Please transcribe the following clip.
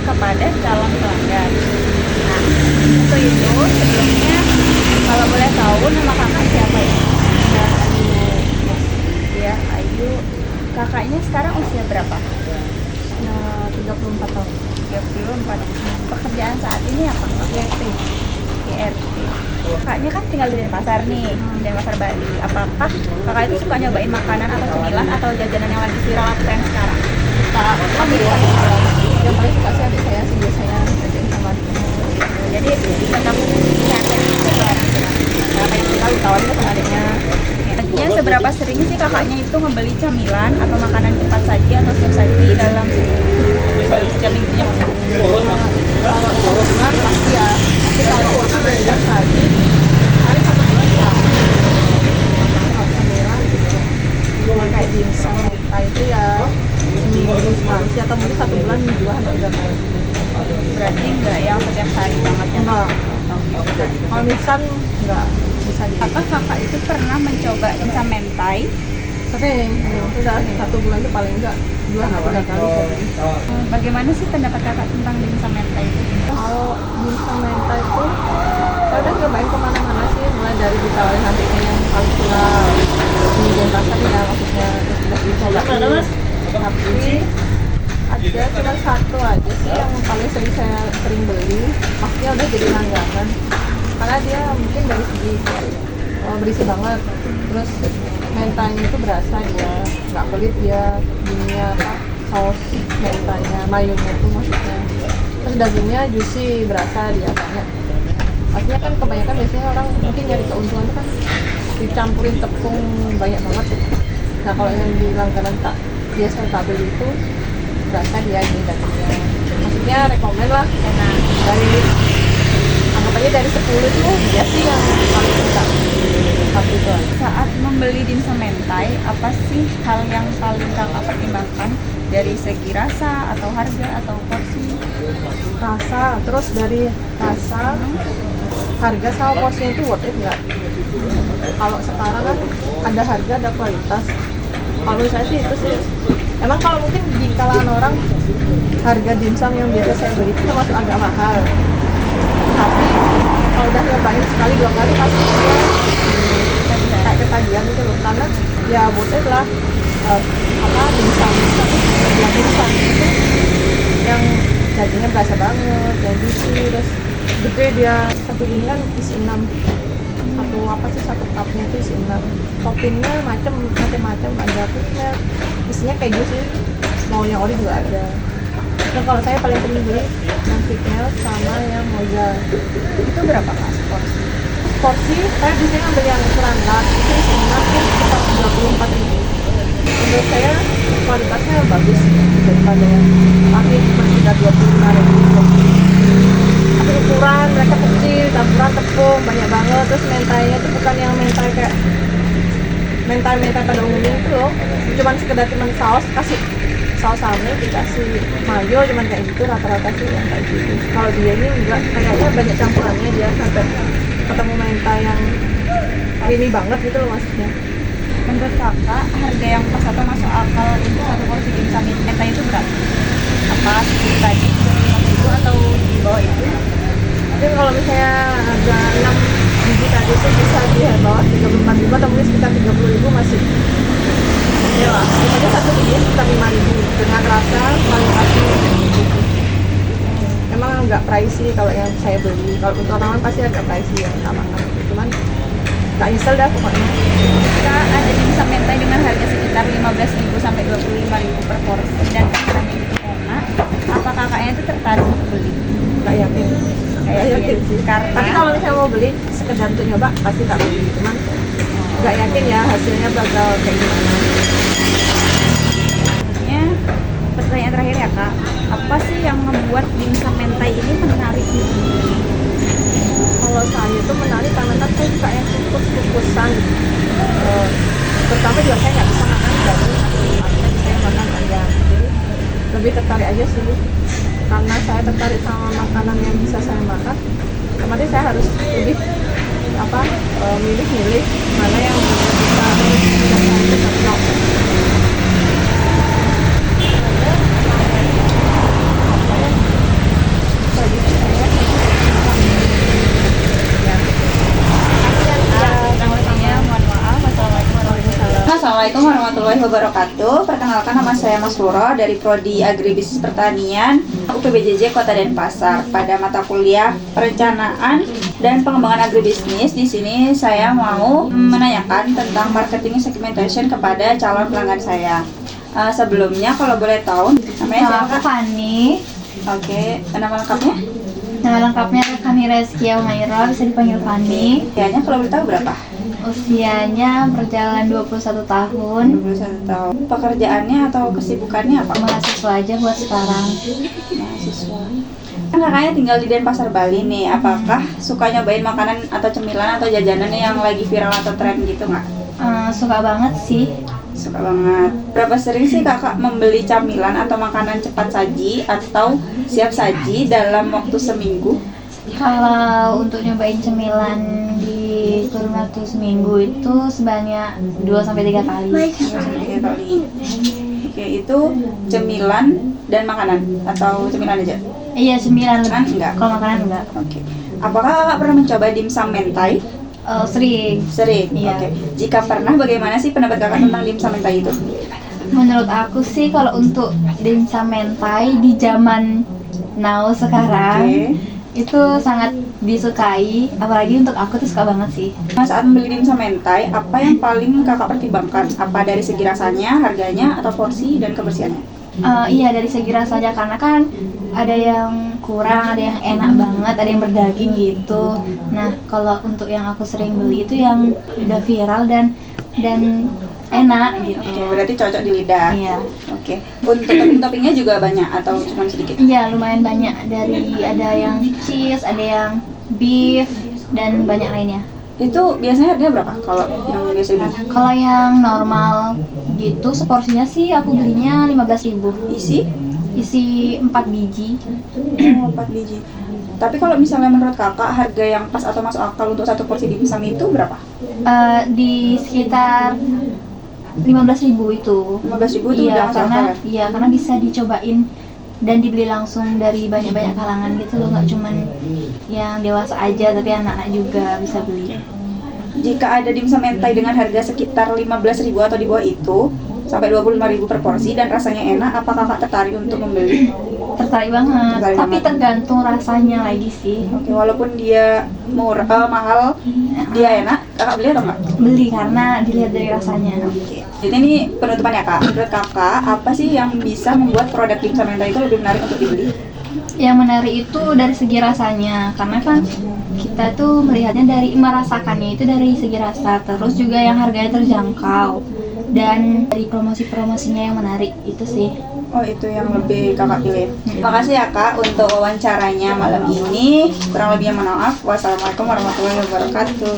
kepada calon pelanggan. Nah, untuk itu sebelumnya kalau boleh tahu nama kakak siapa ya? Ya, Ayu. Ya, Ayu. Kakaknya sekarang usia berapa? Ya, 34 tahun. 34. Pekerjaan saat ini apa Kak? YT. GRT. Kakaknya kan tinggal di Denpasar nih, di Denpasar Bali. Apakah kakak itu suka nyobain makanan atau cemilan atau jajanan yang lagi viral atau tren sekarang? Tak, kami dua yang paling suka sih adik saya sih biasanya kerjain sama adiknya. Jadi tetap sehat juga orang tua. Nah, kayak kita ditawarin sama adiknya. Ya, seberapa sering sih kakaknya itu membeli camilan atau makanan cepat saji atau siap saji dalam setiap minggunya? Kalau sebulan pasti ya, tapi kalau udah tadi hari satu bulan ya kalau camilan gitu. Cuma kayak dimsum itu ya seminggu sekali sih, atau mungkin 1 bulan minggu dua udah kayak gitu. Berarti enggak yang setiap hari banget ya? Enggak. Kalau misal enggak bisa di Apakah kakak itu pernah mencoba dimsum mentai? sering, udah 1 bulan itu paling enggak 2 kali sering. Bagaimana sih pendapat kakak tentang dimsum mentai itu? Kalau dimsum mentai itu saya udah cobain kemana-mana sih, mulai dari ditawarin adiknya yang paling viral di Denpasar ya, maksudnya udah dicobain. Tapi ada cuma satu aja sih yang paling saya sering beli, maksudnya udah jadi langganan karena dia mungkin dari segi berisi banget, terus mentanya itu berasa, dia nggak pelit, dia ininya apa, saus mentanya, mayonnya itu maksudnya, terus dagingnya juicy, berasa dia banyak. Maksudnya kan kebanyakan biasanya orang mungkin nyari keuntungan kan dicampurin tepung banyak banget. Nah kalau yang di langganan tak biasa tak beli itu berasa dia ini dagingnya, maksudnya rekomen lah, enak. Dari anggap aja dari 10 itu dia sih yang paling suka satu itu aja. Saat membeli dimsum mentai, apa sih hal yang paling kakak pertimbangkan dari segi rasa atau harga atau porsi? Rasa, terus dari rasa, harga sama porsinya itu worth it nggak? Kalau sekarang kan ada harga ada kualitas. Kalau saya sih itu sih, emang kalau mungkin di kalangan orang harga dimsum yang biasa saya beli itu termasuk agak mahal, tapi kalau udah nyobain sekali 2 kali pasti dia kayak ketagihan gitu loh, karena ya worth it lah. Apa dimsum yang dimsum itu yang dagingnya berasa banget, yang juicy, terus gede, dia satu ini kan isi 6, satu apa sih, satu cupnya itu isi 6, toppingnya macam-macam, ada putnya, isinya keju sih, mau yang ori juga ada. Dan kalau saya paling sering beli yang thick melt sama yang moza. Itu berapa kak porsi? Porsi saya biasanya ngambil yang ukuran large, itu isi 6 tuh sekitar 34.000. Menurut saya kualitasnya bagus daripada yang pakai cuma sekitar 25.000. Tapi ukuran mereka kecil, campuran tepung banyak banget, terus mentainya tuh bukan yang mentai kayak mentai pada umumnya itu loh, cuman sekedar saus, kasih saus sambal, dikasih mayo, cuman kayak gitu rata-rata sih yang kayak gitu. Kalau dia ini enggak, kayaknya banyak campurannya, dia sampai ketemu mentai yang creamy banget gitu loh maksudnya. Menurut kakak, harga yang pas atau masuk akal untuk satu porsi dimsum mentai itu berapa? Apa seperti tadi 25.000 atau di bawah itu? Tapi kalau misalnya harga 6 biji tadi itu bisa di bawah 34.000 atau mungkin sekitar 30.000 masih ya lah. Misalnya satu biji sekitar 5.000 dengan rasa kualitasnya emang nggak pricey kalau yang saya beli. Kalau untuk orang lain pasti agak pricey ya, sama cuman nggak nyesel dah pokoknya. Jika ada dimsum mentai dengan harga sekitar 15.000 sampai 25.000 per porsi dan rasanya itu enak, apa kakaknya itu tertarik untuk beli? Nggak yakin. Nggak yakin sih. Karena Tapi kalau misalnya mau beli sekedar untuk nyoba pasti tak beli. Cuman nggak yakin ya hasilnya bakal kayak gimana. selanjutnya, pertanyaan terakhir ya kak, apa sih yang membuat dimsum mentai ini menarik di sini? Kalau saya tuh menarik karena kan saya suka yang kukus-kukusan. Pertama juga saya nggak bisa makan daging, makanya saya makan ayam. Jadi lebih tertarik aja sih, karena saya tertarik sama makanan yang bisa saya makan. Otomatis saya harus lebih milih-milih mana yang bisa saya cocok. warahmatullahi wabarakatuh. Perkenalkan, nama saya Mas Roro dari Prodi Agribisnis Pertanian UPBJJ Kota Denpasar. Pada mata kuliah Perencanaan dan Pengembangan Agribisnis, di sini saya mau menanyakan tentang marketing segmentation kepada calon pelanggan saya. Sebelumnya kalau boleh tahu, namanya siapa? Fani. Oke, nama lengkapnya? Nama lengkapnya Rekani Rezkia Umaira, bisa dipanggil Fani. Usianya kalau boleh tahu berapa? Usianya berjalan 21 tahun. 21 tahun. Pekerjaannya atau kesibukannya apa? Mahasiswa aja buat sekarang. Mahasiswa. Kan kakaknya tinggal di Denpasar, Bali nih. Apakah suka nyobain makanan atau cemilan atau jajanan yang lagi viral atau tren gitu nggak? Suka banget sih. Suka banget. Berapa sering sih kakak membeli camilan atau makanan cepat saji atau siap saji dalam waktu seminggu? Kalau untuk nyobain cemilan di kurun waktu seminggu itu sebanyak 2-3 kali. 2-3 kali. Oke, itu cemilan dan makanan atau cemilan aja? Iya, cemilan. Makanan enggak? Kalau makanan enggak. Oke. Apakah kakak pernah mencoba dimsum mentai? Sering. Sering. Iya. Oke. Jika pernah, bagaimana sih pendapat kakak tentang dimsum mentai itu? Menurut aku sih kalau untuk dimsum mentai di zaman now sekarang itu sangat disukai, apalagi untuk aku tuh suka banget sih. Nah, saat membeli dimsum mentai, apa yang paling kakak pertimbangkan? Apa dari segi rasanya, harganya, atau porsi dan kebersihannya? Iya, dari segi rasanya, karena kan ada yang kurang, ada yang enak banget, ada yang berdaging gitu. Nah, kalau untuk yang aku sering beli itu yang udah viral dan enak gitu. Oke, berarti cocok di lidah. Iya. Oke. Untuk topping-toppingnya juga banyak atau cuma sedikit? Iya, lumayan banyak. Ada yang cheese, ada yang beef, dan banyak lainnya. Itu biasanya harganya berapa kalau yang biasa beli? Kalau yang normal gitu, seporsinya sih aku belinya 15.000. Isi 4 biji. 4 biji. Tapi kalau misalnya menurut kakak, harga yang pas atau masuk akal untuk satu porsi dimsum itu berapa? Di sekitar 15.000 itu. 15.000 itu Iya, udah masuk karena akal ya? iya, karena bisa dicobain dan dibeli langsung dari banyak-banyak kalangan gitu loh, nggak cuman yang dewasa aja tapi anak-anak juga bisa beli. Jika ada dimsum mentai dengan harga sekitar 15.000 atau di bawah itu sampai 25.000 per porsi dan rasanya enak, apa kakak tertarik untuk membeli? Tertarik banget, Tertarik tapi banget. tergantung rasanya lagi sih. Oke, walaupun dia mahal, dia enak, kakak beli atau enggak? Beli karena dilihat dari rasanya. Oke. Jadi ini penutupan ya kak. Menurut kakak, apa sih yang bisa membuat produk dimsum mentai itu lebih menarik untuk dibeli? Yang menarik itu dari segi rasanya, karena kan kita tuh melihatnya merasakannya itu dari segi rasa, terus juga yang harganya terjangkau dan dari promosi-promosinya yang menarik itu sih. Oh, itu yang lebih kakak pilih. Terima kasih ya kak untuk wawancaranya malam ini. Kurang lebihnya mohon maaf. Wassalamualaikum warahmatullahi wabarakatuh.